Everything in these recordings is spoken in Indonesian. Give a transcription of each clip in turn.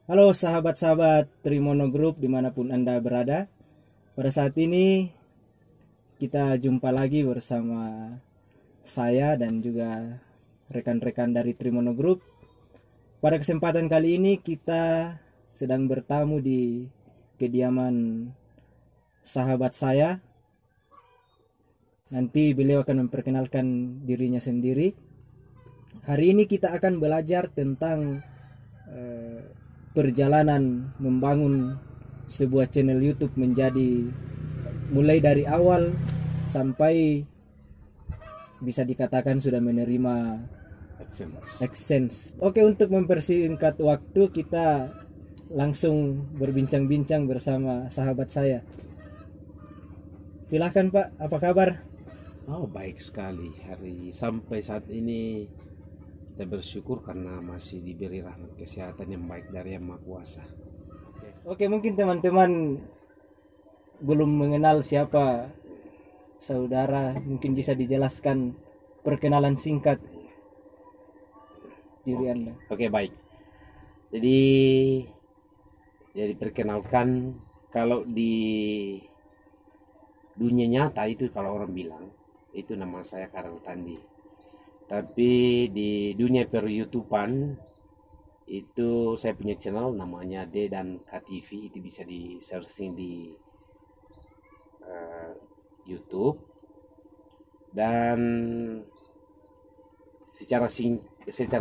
Halo sahabat-sahabat Trimono Group dimanapun Anda berada. Pada saat ini kita jumpa lagi bersama saya dan juga rekan-rekan dari Trimono Group. Pada kesempatan kali ini kita sedang bertamu di kediaman sahabat saya. Nanti beliau akan memperkenalkan dirinya sendiri. Hari ini kita akan belajar tentang perjalanan membangun sebuah channel YouTube menjadi mulai dari awal sampai bisa dikatakan sudah menerima AdSense. Oke, untuk mempersingkat waktu kita langsung berbincang-bincang bersama sahabat saya. Silahkan Pak, apa kabar? Oh, baik sekali. Sampai saat ini kita bersyukur karena masih diberi rahmat kesehatan yang baik dari Yang Maha Kuasa. Oke, mungkin teman-teman belum mengenal siapa saudara, mungkin bisa dijelaskan perkenalan singkat diri Anda. Oke, baik. Jadi perkenalkan, kalau di dunia nyata itu kalau orang bilang itu nama saya Karang Tandi. Tapi di dunia per-YouTubean itu saya punya channel namanya D dan KTV, itu bisa di searching di YouTube. Dan secara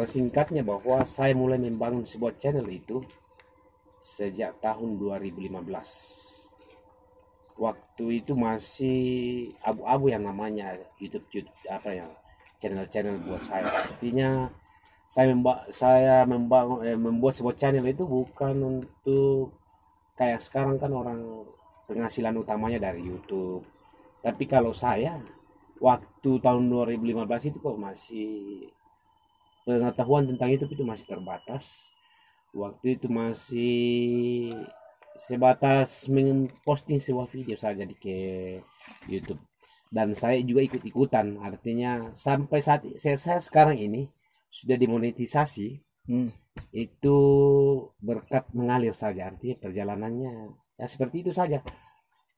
singkatnya bahwa saya mulai membangun sebuah channel itu sejak tahun 2015. Waktu itu masih abu-abu yang namanya YouTube channel-channel buat saya. Artinya saya membuat sebuah channel itu bukan untuk kayak sekarang kan orang penghasilan utamanya dari YouTube. Tapi kalau saya waktu tahun 2015 itu kok masih pengetahuan tentang YouTube itu masih terbatas. Waktu itu masih sebatas memposting sebuah video saja ke YouTube. Dan saya juga ikut-ikutan, artinya sampai saat saya sekarang ini sudah dimonetisasi. Itu berkat mengalir saja, artinya perjalanannya ya seperti itu saja.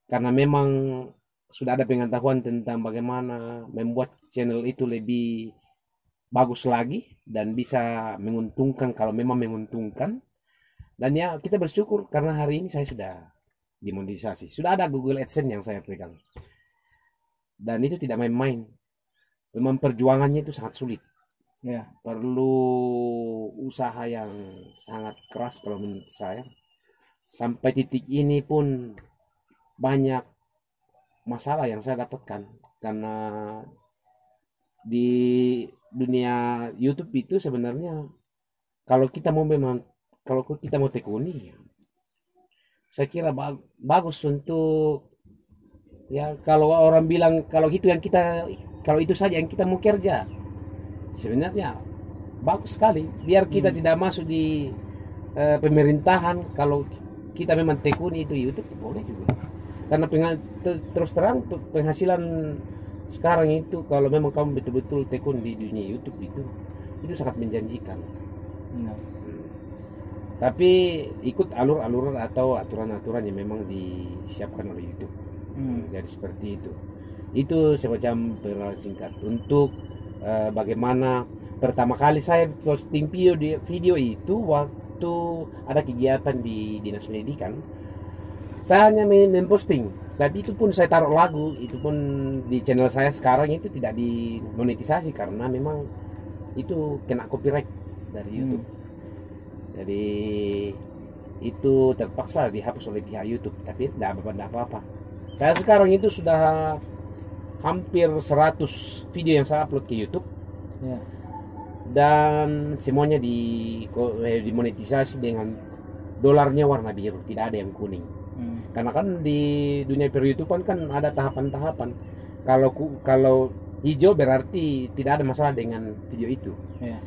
Karena memang sudah ada pengetahuan tentang bagaimana membuat channel itu lebih bagus lagi dan bisa menguntungkan kalau memang menguntungkan. Dan ya kita bersyukur karena hari ini saya sudah dimonetisasi. Sudah ada Google AdSense yang saya pegang. Dan itu tidak main-main. Memang perjuangannya itu sangat sulit. Ya. Perlu usaha yang sangat keras kalau menurut saya. Sampai titik ini pun banyak masalah yang saya dapatkan. Karena di dunia YouTube itu sebenarnya kalau kita mau tekuni, saya kira bagus untuk ya kalau orang bilang kalau itu saja yang kita mau kerja, sebenarnya bagus sekali. Biar kita tidak masuk di pemerintahan, kalau kita memang tekuni itu YouTube boleh juga. Karena terus terang penghasilan sekarang itu kalau memang kamu betul-betul tekun di dunia YouTube itu sangat menjanjikan. Tapi ikut alur-alur atau aturan-aturan yang memang disiapkan oleh YouTube. Jadi seperti itu. Itu semacam perkenalan singkat untuk bagaimana pertama kali saya posting video itu waktu ada kegiatan di Dinas Pendidikan. Saya hanya memposting, tapi itu pun saya taruh lagu, itu pun di channel saya sekarang itu tidak dimonetisasi karena memang itu kena copyright dari YouTube. Jadi itu terpaksa dihapus oleh pihak YouTube, tapi tidak apa-apa. Saya sekarang itu sudah hampir 100 video yang saya upload ke YouTube. Ya. Dan semuanya dimonetisasi dengan dolarnya warna biru, tidak ada yang kuning. Karena kan di dunia per-YouTubean kan ada tahapan-tahapan. Kalau hijau berarti tidak ada masalah dengan video itu. Ya.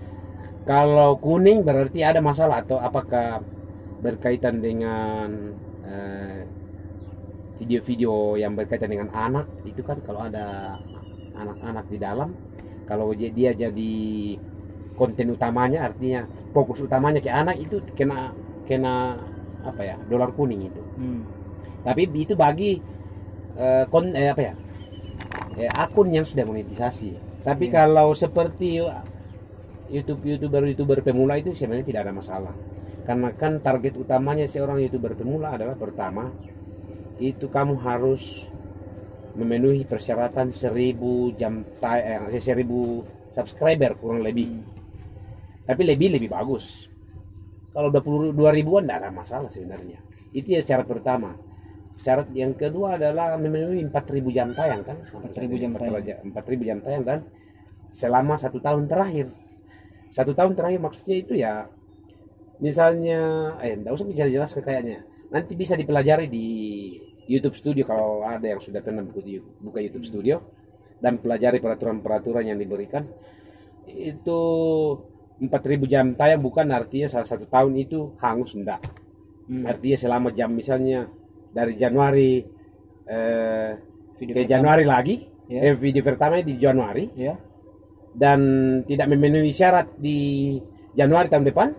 Kalau kuning berarti ada masalah atau apakah berkaitan dengan video-video yang berkaitan dengan anak, itu kan kalau ada anak-anak di dalam, kalau dia jadi konten utamanya, artinya fokus utamanya ke anak, itu kena kena apa ya, dolar kuning itu. Tapi itu bagi akun yang sudah monetisasi. Tapi kalau seperti YouTuber pemula itu sebenarnya tidak ada masalah. Karena kan target utamanya seorang YouTuber pemula adalah pertama itu kamu harus memenuhi persyaratan 1000 subscriber kurang lebih. Tapi lebih bagus. Kalau 22 ribuan tidak ada masalah sebenarnya. Itu ya syarat pertama. Syarat yang kedua adalah memenuhi 4000 jam tayang kan? 4000 jam tayang dan selama 1 tahun terakhir. 1 tahun terakhir maksudnya itu ya, misalnya, tidak usah bicara jelas kayaknya. Nanti bisa dipelajari di YouTube Studio kalau ada yang sudah pernah buka YouTube Studio dan pelajari peraturan-peraturan yang diberikan. Itu 4000 jam tayang bukan artinya salah 1 tahun itu hangus, enggak. Artinya selama jam misalnya dari Januari ke Januari lagi, video pertama di Januari, dan tidak memenuhi syarat di Januari tahun depan,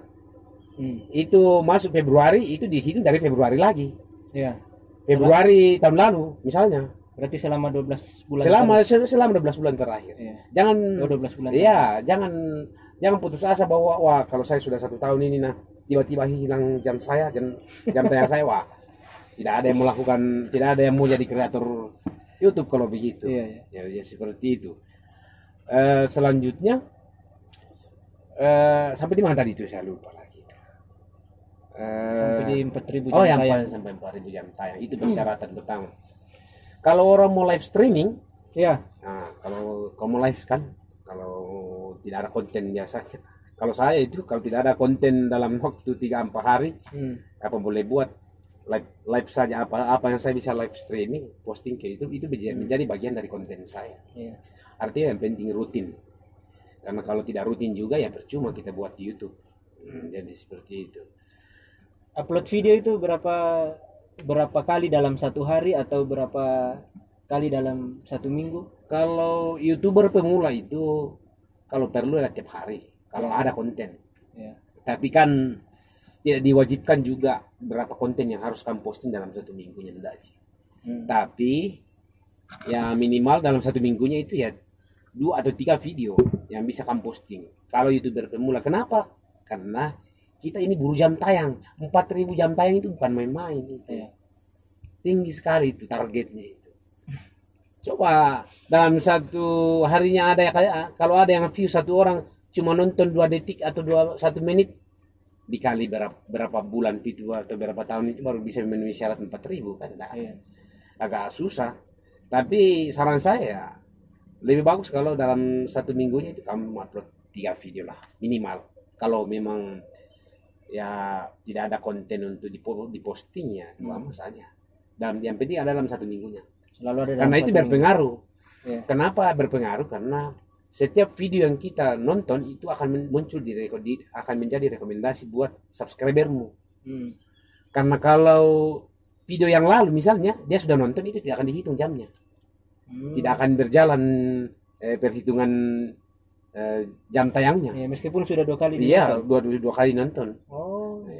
itu masuk Februari, itu dihitung dari Februari lagi. Februari tahun lalu misalnya. Berarti selama 12 bulan. Selama 12 bulan terakhir. Jangan 12 bulan. Jangan putus asa bahwa wah kalau saya sudah 1 tahun ini tiba-tiba hilang jam tayang saya, wah tidak ada yang melakukan, tidak ada yang mau jadi kreator YouTube kalau begitu. Ya seperti itu. Selanjutnya sampai di mana tadi itu saya lupa lagi. Sampai di 4000 jam tayang. Sampai 4000 jam tayang itu persyaratan pertama. Kalau orang mau live streaming, kalau kamu live kan, kalau tidak ada konten biasa. Kalau saya itu kalau tidak ada konten dalam waktu 3-4 hari, apa boleh buat live saja, apa yang saya bisa live streaming, posting ke itu menjadi bagian dari konten saya. Artinya yang penting rutin. Karena kalau tidak rutin juga ya percuma kita buat di YouTube. Jadi seperti itu. Upload video itu berapa kali dalam 1 hari atau berapa kali dalam 1 minggu? Kalau YouTuber pemula itu kalau perlu ya tiap hari kalau ada konten. Tapi kan tidak diwajibkan juga berapa konten yang harus kamu posting dalam 1 minggunya, enggak. Tapi ya minimal dalam 1 minggunya itu ya 2 atau 3 video yang bisa kamu posting. Kalau YouTuber pemula, kenapa? Karena kita ini buru jam tayang. 4000 jam tayang itu bukan main-main gitu. Tinggi sekali itu targetnya itu. Coba dalam 1 harinya ada ya, kalau ada yang view 1 orang cuma nonton 2 detik atau 1 menit, dikali berapa bulan itu atau berapa tahun itu baru bisa memenuhi syarat 4000 kan. Agak susah. Tapi saran saya lebih bagus kalau dalam 1 minggunya itu kamu upload 3 video lah minimal. Kalau memang ya tidak ada konten untuk dipostingnya, 2 saja. Dan yang penting ada dalam 1 minggunya. Selalu ada. Karena itu berpengaruh. Kenapa berpengaruh? Karena setiap video yang kita nonton itu akan muncul akan menjadi rekomendasi buat subscribermu. Karena kalau video yang lalu misalnya dia sudah nonton, itu tidak akan dihitung jamnya. Tidak akan berjalan perhitungan jam tayangnya. Meskipun sudah 2 kali. Dua kali nonton.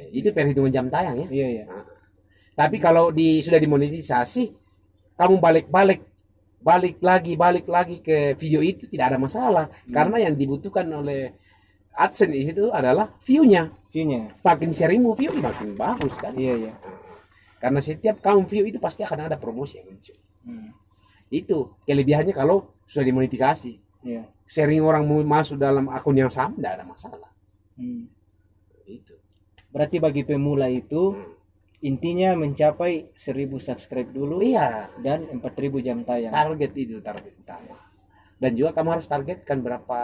Itu perhitungan jam tayang ya. Tapi kalau sudah dimonetisasi, kamu balik lagi ke video itu tidak ada masalah. Karena yang dibutuhkan oleh AdSense itu adalah view-nya. Makin seringmu view makin bagus kan. Karena setiap kamu view itu pasti akan ada promosi yang muncul. Itu kelebihannya kalau sudah dimonetisasi. Sering orang mau masuk dalam akun yang sama, tidak ada masalah. Itu. Berarti bagi pemula itu intinya mencapai 1000 subscribe dulu, dan 4000 jam tayang. Target utama. Dan juga kamu harus targetkan berapa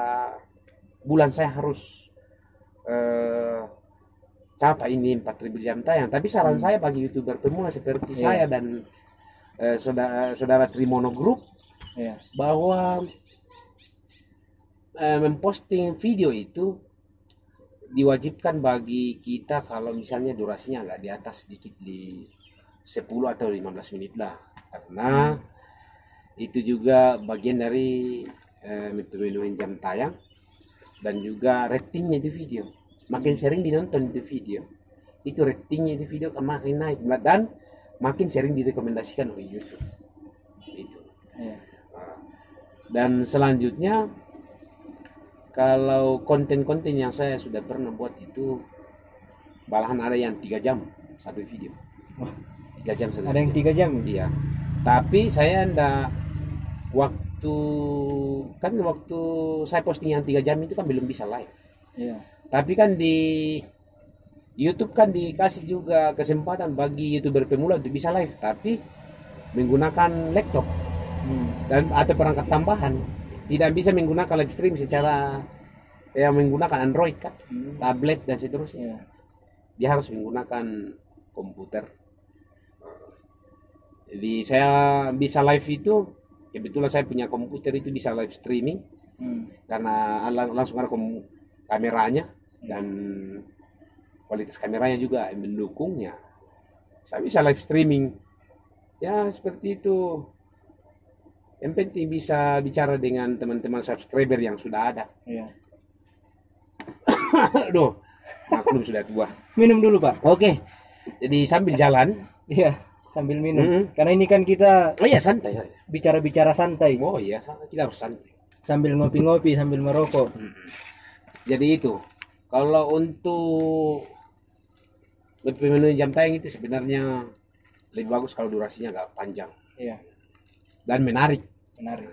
bulan saya harus capai ini 4000 jam tayang. Tapi saran saya bagi YouTuber pemula seperti saya dan saudara Trimono Group, bahwa memposting video itu diwajibkan bagi kita kalau misalnya durasinya agak di atas sedikit, di 10 atau 15 menit lah. Karena itu juga bagian dari memenuhi jam tayang dan juga ratingnya itu video. Makin sering dinonton itu video, itu ratingnya di video akan makin naik dan makin sering direkomendasikan oleh YouTube. Itu. Iya. Dan selanjutnya kalau konten-konten yang saya sudah pernah buat itu malahan ada yang 3 jam satu video. 3 jam satu Ada yang video. 3 jam? Iya. Tapi saya ndak waktu saya posting yang 3 jam itu kan belum bisa live. Iya. Tapi kan di YouTube kan dikasih juga kesempatan bagi YouTuber pemula untuk bisa live, tapi menggunakan laptop dan atau perangkat tambahan. Tidak bisa menggunakan live stream secara yang menggunakan Android kan, tablet dan seterusnya. Iya. Dia harus menggunakan komputer. Jadi saya bisa live itu kebetulan saya punya komputer itu bisa live streaming karena langsung ada kameranya dan kualitas kameranya juga mendukungnya. Saya bisa live streaming. Ya seperti itu. Yang penting bisa bicara dengan teman-teman subscriber yang sudah ada. Iya. Aduh, maklum sudah tua. Minum dulu, Pak. Oke. Jadi sambil jalan. Iya, sambil minum. Karena ini kan kita Oh iya santai. bicara-bicara santai. Oh iya, kita harus santai. Sambil ngopi-ngopi, sambil merokok. Jadi itu. Kalau untuk memenuhi jam tayang itu sebenarnya lebih bagus kalau durasinya agak panjang Iya, dan menarik. menarik.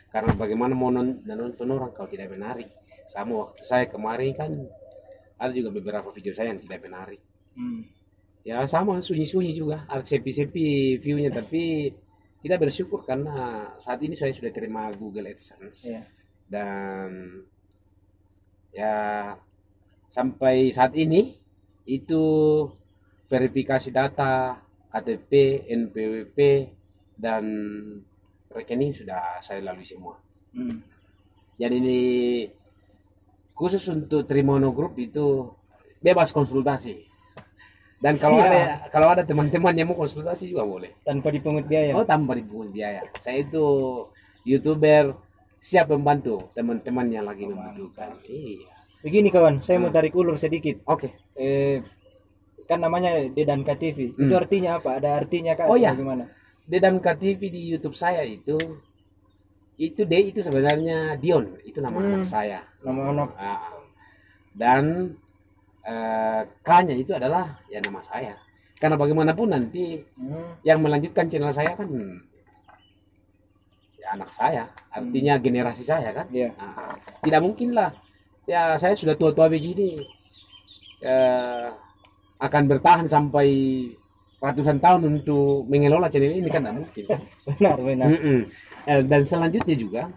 Karena bagaimana mau nonton orang kalau tidak menarik. Sama waktu saya kemarin kan ada juga beberapa video saya yang tidak menarik. Ya sama sunyi-sunyi juga, ada sepi-sepi view-nya, tapi kita bersyukur karena saat ini saya sudah terima Google AdSense. Iya. Dan ya sampai saat ini itu verifikasi data KTP, NPWP dan rekening sudah saya lalui semua. Jadi ini khusus untuk Trimono Group itu bebas konsultasi. Dan kalau ada teman-teman yang mau konsultasi juga boleh. Tanpa dipungut biaya. Oh, tanpa dipungut biaya. Saya itu YouTuber siap membantu teman-teman yang lagi membutuhkan. Iya. Begini kawan, saya mau tarik ulur sedikit. Oke. Kan namanya Dedanka TV. Itu artinya apa? Ada artinya kah? Oh ya. Bagaimana? Dedanka TV di YouTube saya itu sebenarnya Dion, itu nama anak saya. Nama anak. Dan K-nya itu adalah ya nama saya. Karena bagaimanapun nanti yang melanjutkan channel saya kan ya anak saya, artinya generasi saya kan. Iya. Tidak mungkin lah. Ya saya sudah tua-tua begini akan bertahan sampai ratusan tahun untuk mengelola channel ini kan tidak mungkin. Benar. Dan selanjutnya juga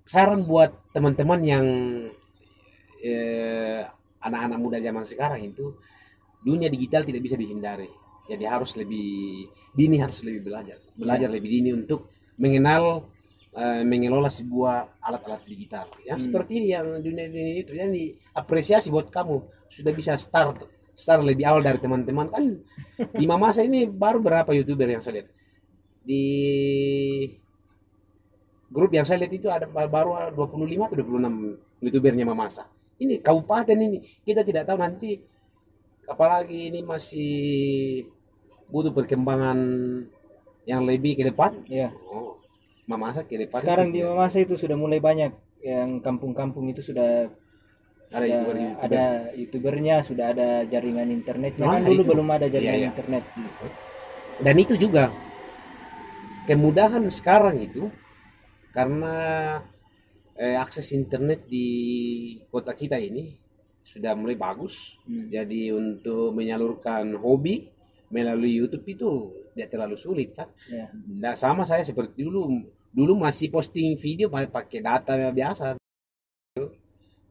saran buat teman-teman yang anak-anak muda zaman sekarang itu dunia digital tidak bisa dihindari. Jadi harus lebih dini, harus lebih belajar lebih dini untuk mengelola sebuah alat-alat digital. Ya seperti ini yang dunia itu yang diapresiasi buat kamu sudah bisa start lebih awal dari teman-teman kan. Di Mamasa ini baru berapa YouTuber yang saya lihat di grup yang saya lihat itu ada baru 25 atau 26 YouTubernya Mamasa. Ini kabupaten ini kita tidak tahu nanti, apalagi ini masih butuh perkembangan yang lebih ke depan. Iya. Mamasa ke depan. Sekarang di Mamasa itu sudah mulai banyak yang kampung-kampung itu sudah ada YouTubernya, sudah ada jaringan internetnya. Kan dulu belum ada jaringan internet. Dan itu juga kemudahan sekarang itu karena akses internet di kota kita ini sudah mulai bagus. Jadi untuk menyalurkan hobi melalui YouTube itu tidak terlalu sulit kan. Nah, sama saya seperti dulu masih posting video pakai data biasa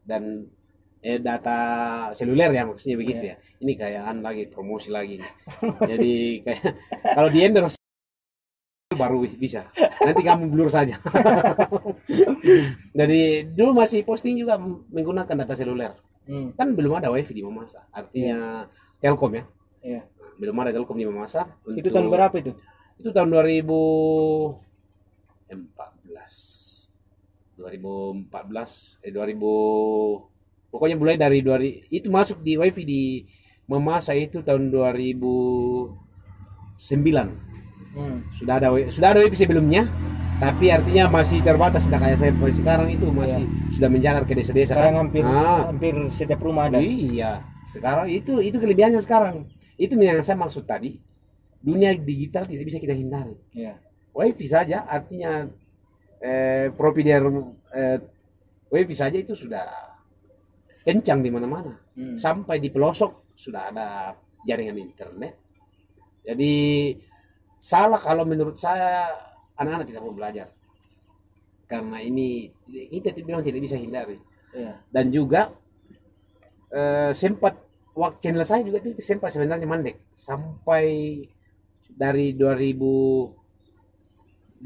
dan data seluler ya, maksudnya begitu ya. Ini kayak lagi promosi lagi. Jadi kayak kalau di endorse baru bisa. Nanti kamu blur saja. Jadi dulu masih posting juga menggunakan data seluler. Kan belum ada wifi di Mamasa. Artinya Telkom ya. Iya. Belum ada Telkom di Mamasa. Itu tahun berapa itu? Itu tahun 2014. 2014 2000 Pokoknya mulai dari itu masuk di wifi di mama saya itu tahun 2009. Sudah ada wifi sebelumnya, tapi artinya masih terbatas. Tidak kayak saya sekarang itu masih sudah menjalar ke desa-desa. Sekarang hampir setiap rumah ada. Iya, sekarang itu kelebihannya sekarang. Itu yang saya maksud tadi. Dunia digital tidak bisa kita hindari. Iya. Wifi saja artinya provider wifi saja itu sudah kencang di mana-mana. Sampai di pelosok sudah ada jaringan internet. Jadi salah kalau menurut saya anak-anak tidak mau belajar. Karena ini kita bilang tidak bisa hindari. Iya. Dan juga sempat channel saya juga itu sempat sebenarnya mandek sampai dari 2016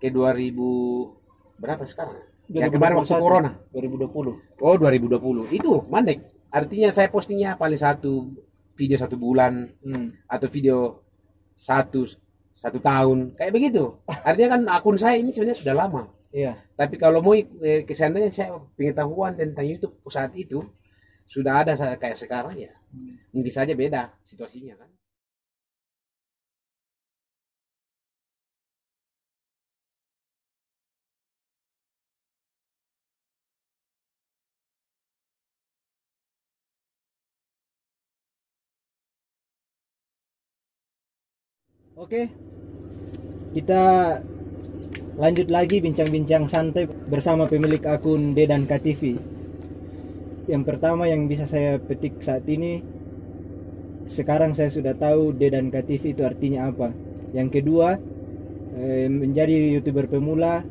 ke 2000 berapa sekarang? Yang kemarin waktu corona 2020. Oh 2020 itu mandek. Artinya saya postingnya paling satu video 1 bulan atau video satu tahun kayak begitu. Artinya kan akun saya ini sebenarnya sudah lama. Iya. Tapi kalau mau kesannya saya pengetahuan tentang YouTube saat itu sudah ada kayak sekarang ya. Mungkin saja beda situasinya kan. Oke. Kita lanjut lagi bincang-bincang santai bersama pemilik akun Dedan KTV. Yang pertama yang bisa saya petik saat ini, sekarang saya sudah tahu Dedan KTV itu artinya apa. Yang kedua, menjadi YouTuber pemula,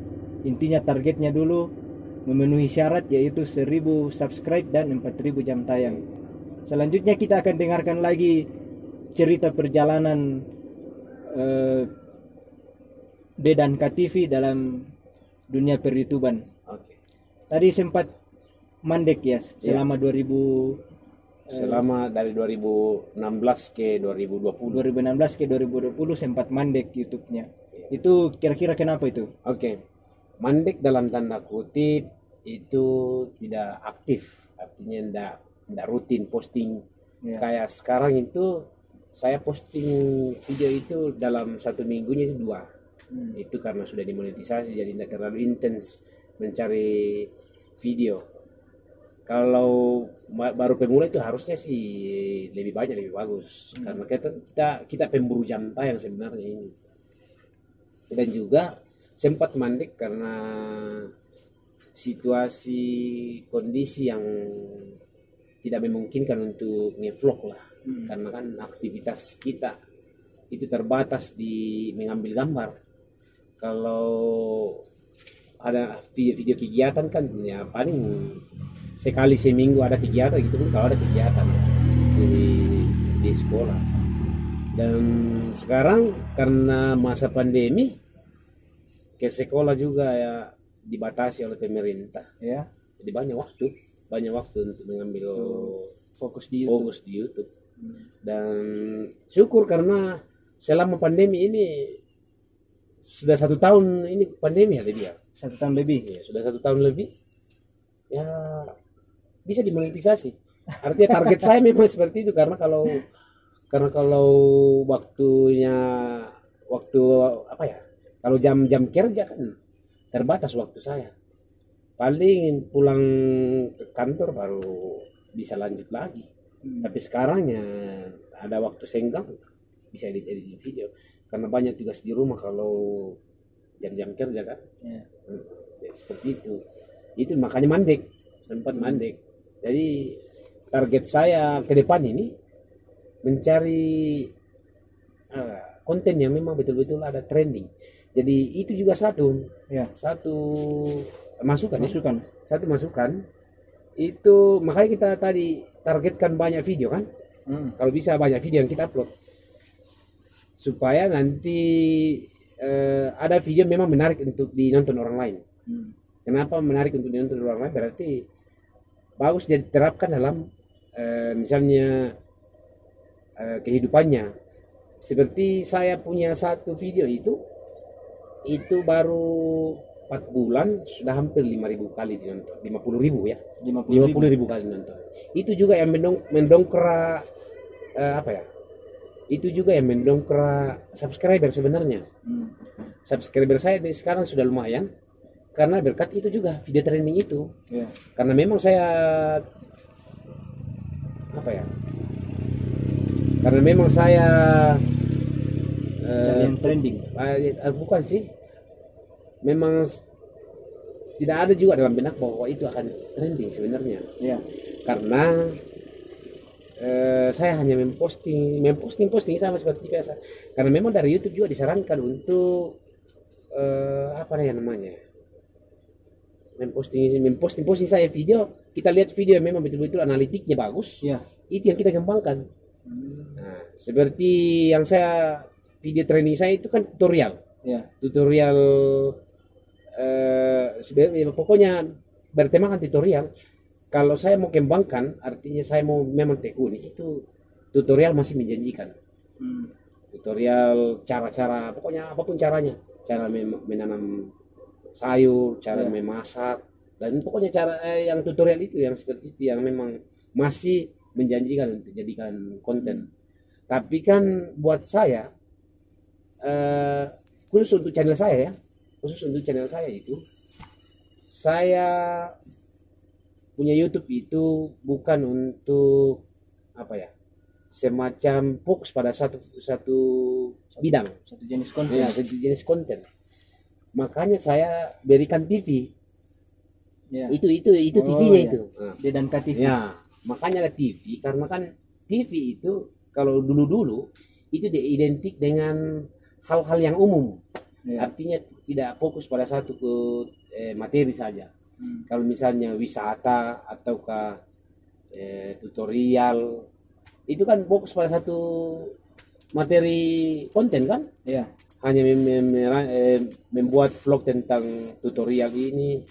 intinya targetnya dulu memenuhi syarat yaitu 1000 subscribe dan 4000 jam tayang. Selanjutnya kita akan dengarkan lagi cerita perjalanan Dedan KTV dalam dunia per-YouTuban. Oke. Tadi sempat mandek ya selama 2000 selama dari 2016 ke 2020. 2016 ke 2020 sempat mandek YouTube-nya. Itu kira-kira kenapa itu? Oke. Mandek dalam tanda kutip itu tidak aktif, artinya tidak rutin posting. Kayak sekarang itu saya posting video itu dalam 1 minggunya itu 2. Itu karena sudah dimonetisasi jadi tidak terlalu intens mencari video. Kalau baru pemula itu harusnya sih lebih banyak lebih bagus karena kita pemburu jam tayang sebenarnya ini. Dan juga sempat mandek karena situasi kondisi yang tidak memungkinkan untuk nge-vlog lah. Karena kan aktivitas kita itu terbatas di mengambil gambar. Kalau ada video kegiatan kan ya paling sekali seminggu ada kegiatan gitu pun kalau ada kegiatan di sekolah. Dan sekarang karena masa pandemi ke sekolah juga ya dibatasi oleh pemerintah Ya. jadi banyak waktu untuk mengambil Fokus di YouTube. Dan syukur karena selama pandemi ini sudah 1 tahun ini pandemi ya lebih ya 1 tahun lebih. ya, sudah 1 tahun lebih ya bisa dimonetisasi. Artinya target saya memang seperti itu karena kalau waktu apa ya kalau jam-jam kerja kan terbatas waktu saya, paling pulang ke kantor baru bisa lanjut lagi. Tapi sekarang ya ada waktu senggang bisa edit video karena banyak tugas di rumah kalau jam-jam kerja kan. Ya, seperti itu makanya sempat mandek. Jadi target saya ke depan ini mencari konten yang memang betul-betul ada trending. Jadi itu juga satu masukan. Satu masukan itu makanya kita tadi targetkan banyak video kan. Kalau bisa banyak video yang kita upload supaya nanti ada video memang menarik untuk dinonton orang lain. Kenapa menarik untuk dinonton orang lain? Berarti bagus diterapkan dalam misalnya kehidupannya. Seperti saya punya satu video itu baru 4 bulan sudah hampir 5.000 kali dinonton, 50.000 ya, 50.000. 50.000 kali nonton. Itu juga yang mendongkrak apa ya? Itu juga yang mendongkrak subscriber sebenarnya. Subscriber saya ini sekarang sudah lumayan karena berkat itu juga video trending itu. Ya. Karena memang saya apa ya? Karena memang saya Cari yang trending. bukan sih. Memang tidak ada juga dalam benak bahwa itu akan trending sebenarnya. Ya. Karena saya hanya memposting sama seperti biasa. Karena memang dari YouTube juga disarankan untuk apa ya namanya, memposting saya video. Kita lihat video yang memang betul-betul analitiknya bagus. Ya. Itu yang kita kembangkan. Nah, seperti yang saya video training saya itu kan tutorial. Ya. Tutorial sebenarnya pokoknya bertemakan tutorial. Kalau saya mau kembangkan, artinya saya mau memang tekuni, itu tutorial masih menjanjikan. Tutorial cara-cara, pokoknya apapun caranya, cara menanam sayur, cara memasak, dan pokoknya cara yang tutorial itu yang seperti itu yang memang masih menjanjikan untuk dijadikan konten. Tapi kan buat saya khusus untuk channel saya itu, saya punya YouTube itu bukan untuk apa ya, semacam fokus pada satu bidang, Satu jenis konten. ya, satu jenis konten. Makanya saya berikan TV. Ya. Itu TV-nya itu. Nah, Dedan KTV. ya, makanya ada TV karena kan TV itu kalau dulu itu identik dengan hal-hal yang umum. Ya. Artinya tidak fokus pada satu materi saja. Kalau misalnya wisata ataukah tutorial, itu kan fokus pada satu materi konten kan? Ya. Hanya membuat vlog tentang tutorial ini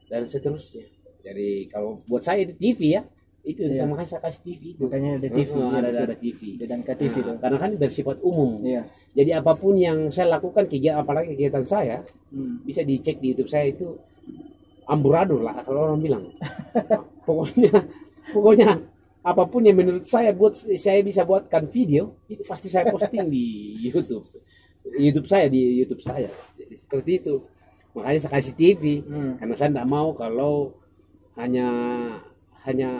dan seterusnya. Jadi kalau buat saya itu TV ya, itu makanya saya kasih TV itu. Makanya ada TV. Ada TV. Dedan KTV itu. Karena kan bersifat umum. Iya. Jadi apapun yang saya lakukan, apalagi kegiatan saya, bisa dicek di YouTube saya itu amburadul lah kalau orang bilang. Pokoknya apapun yang menurut saya saya bisa buatkan video, itu pasti saya posting di YouTube. Di YouTube saya. Jadi, seperti itu. Makanya saya kasih TV karena saya tidak mau kalau hanya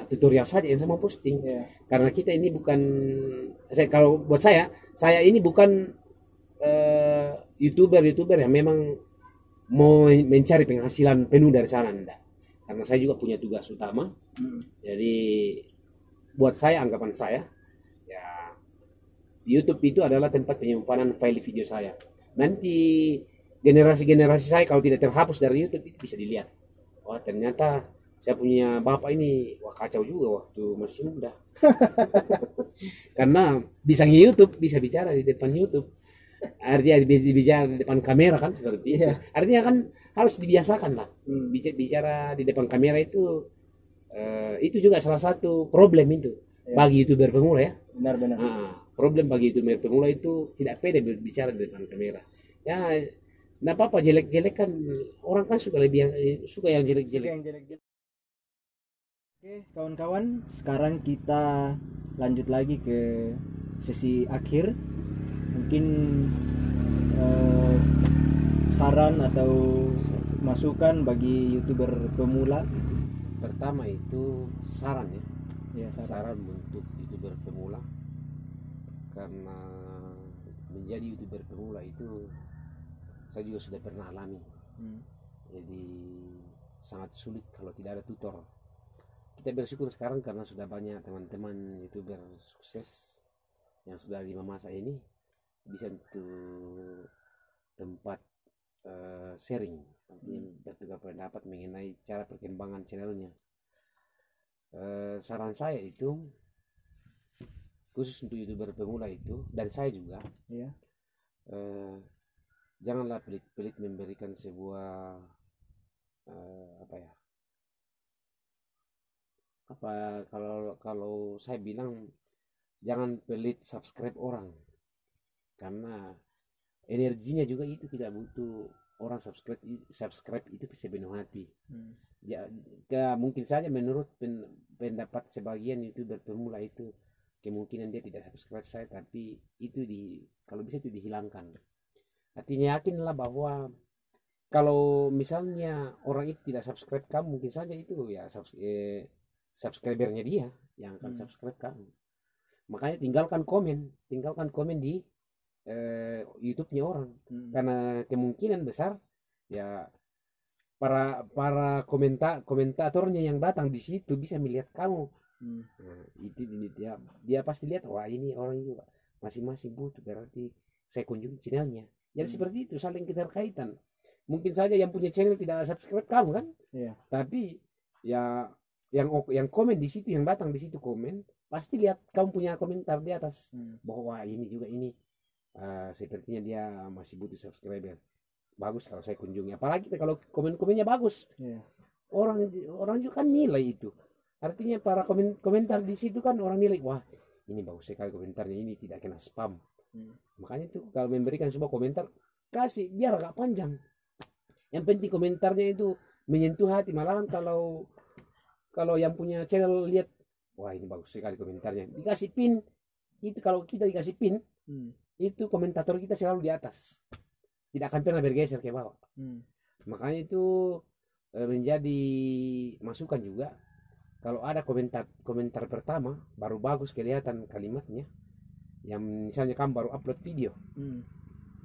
tutorial saja yang saya mau posting. Karena kita ini bukan kalau buat saya ini bukan YouTuber yang memang mau mencari penghasilan penuh dari sana, enggak. Karena saya juga punya tugas utama. Jadi buat saya, anggapan saya ya, YouTube itu adalah tempat penyimpanan file video saya. Nanti generasi saya kalau tidak terhapus dari YouTube itu bisa dilihat. Wah, ternyata saya punya bapak ini kacau juga waktu masih muda. Karena bisa nge-YouTube, bisa bicara di depan YouTube. Artinya bicara di depan kamera kan seperti itu. Artinya kan harus dibiasakan lah. Bicara di depan kamera itu juga salah satu problem itu bagi YouTuber pemula ya. Benar-benar. Problem bagi YouTuber pemula itu tidak pede berbicara di depan kamera. Ya, nggak apa-apa, jelek-jelek kan orang kan suka yang jelek-jelek. Oke, kawan-kawan, sekarang kita lanjut lagi ke sesi akhir. Mungkin saran atau masukan bagi YouTuber pemula. Pertama itu saran ya. Ya, saran untuk YouTuber pemula, karena menjadi YouTuber pemula itu saya juga sudah pernah alami. Jadi sangat sulit kalau tidak ada tutor. Kita bersyukur sekarang karena sudah banyak teman-teman YouTuber sukses yang sudah di masa ini bisa untuk tempat sharing, bertukar pendapat mengenai cara perkembangan channelnya. Saran saya itu khusus untuk YouTuber pemula itu, dan saya juga janganlah pelit-pelit memberikan sebuah kalau saya bilang jangan pelit subscribe orang, karena energinya juga itu tidak butuh orang subscribe itu sepenuh hati. Ya, mungkin saja menurut pendapat sebagian YouTuber pemula itu kemungkinan dia tidak subscribe saya, tapi itu kalau bisa itu dihilangkan. Artinya yakinlah bahwa kalau misalnya orang itu tidak subscribe kamu, mungkin saja itu ya subscribernya dia yang akan subscribe kamu. Makanya tinggalkan komen di YouTube-nya orang, karena kemungkinan besar ya para komentatornya yang datang di situ bisa melihat kamu. Nah, itu dia pasti lihat, wah ini orang juga masing-masing butuh, berarti saya kunjungi channelnya. Jadi seperti itu, saling keterkaitan. Mungkin saja yang punya channel tidak subscribe kamu kan, tapi ya yang komen di situ, yang datang di situ komen, pasti lihat kamu punya komentar di atas bahwa ini juga sepertinya dia masih butuh subscriber. Bagus kalau saya kunjungi, apalagi kalau komen-komennya bagus, orang juga kan nilai itu. Artinya para komentar di situ kan orang nilai, wah ini bagus sekali komentarnya, ini tidak kena spam. Makanya itu kalau memberikan sebuah komentar, kasih biar agak panjang. Yang penting komentarnya itu menyentuh hati. Malahan kalau yang punya channel lihat, wah ini bagus sekali komentarnya, dikasih pin. Itu kalau kita dikasih pin, itu komentator kita selalu di atas, tidak akan pernah bergeser ke bawah. Makanya itu menjadi masukan juga. Kalau ada komentar pertama baru bagus kelihatan kalimatnya, yang misalnya kamu baru upload video,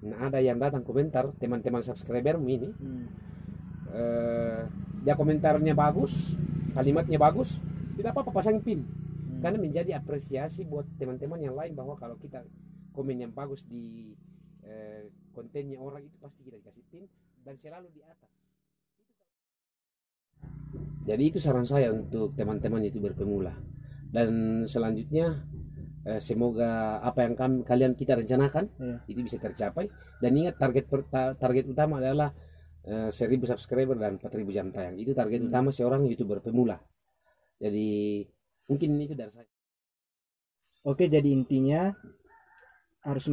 nah ada yang datang komentar teman-teman subscribermu ini, dia komentarnya bagus, kalimatnya bagus, tidak apa-apa pasang pin, karena menjadi apresiasi buat teman-teman yang lain bahwa kalau kita komen yang bagus di kontennya orang itu pasti kita dikasih pin dan selalu di atas. Jadi itu saran saya untuk teman-teman YouTuber pemula. Dan selanjutnya semoga apa yang kalian kita rencanakan itu bisa tercapai. Dan ingat target utama adalah 1000 subscriber dan 4000 jam tayang. Itu target utama seorang YouTuber pemula. Jadi mungkin itu dari saya. Oke, jadi intinya harus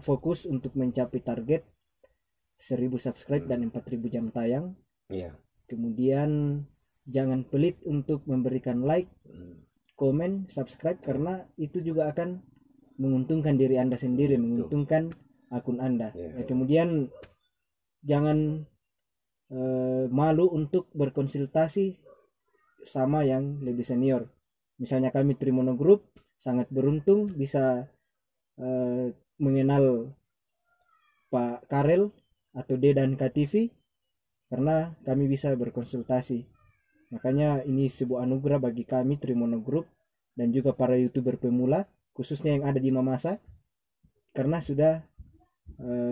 fokus untuk mencapai target 1000 subscribe dan 4000 jam tayang. Kemudian jangan pelit untuk memberikan like, komen, subscribe, karena itu juga akan menguntungkan diri Anda sendiri, menguntungkan akun Anda. Kemudian jangan malu untuk berkonsultasi sama yang lebih senior. Misalnya kami Trimono Group sangat beruntung bisa mengenal Pak Karel atau Dedan KTV karena kami bisa berkonsultasi. Makanya ini sebuah anugerah bagi kami Trimono Group dan juga para YouTuber pemula, khususnya yang ada di Mamasa, karena sudah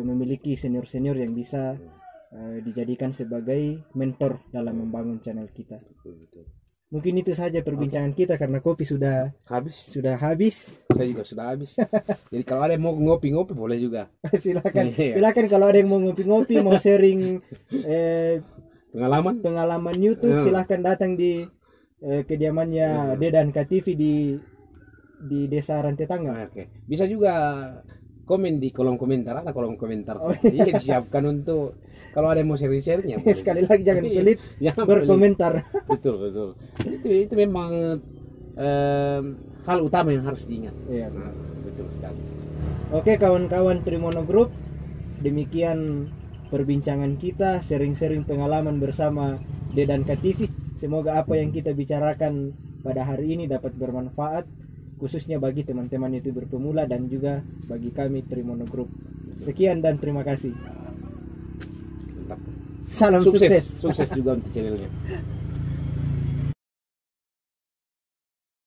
memiliki senior-senior yang bisa dijadikan sebagai mentor dalam membangun channel kita. Mungkin itu saja perbincangan kita karena kopi sudah habis. Saya juga sudah habis. Jadi kalau ada yang mau ngopi-ngopi boleh juga. Silakan kalau ada yang mau ngopi-ngopi, mau sharing pengalaman YouTube, silahkan datang di kediamannya Dedan KTV di Desa Rantetangga. Bisa juga komen di kolom komentar, ada kolom komentar. Iya, disiapkan untuk kalau ada yang mau sharing-sharingnya. Sekali lagi jangan pelit berkomentar. Betul. Itu memang hal utama yang harus diingat. Betul sekali. Oke kawan-kawan Trimono Group, demikian perbincangan kita, sharing-sharing pengalaman bersama Dedan KTV. Semoga apa yang kita bicarakan pada hari ini dapat bermanfaat, khususnya bagi teman-teman YouTuber pemula dan juga bagi kami Trimono Group. Sekian dan terima kasih. Salam sukses. Sukses juga untuk channelnya.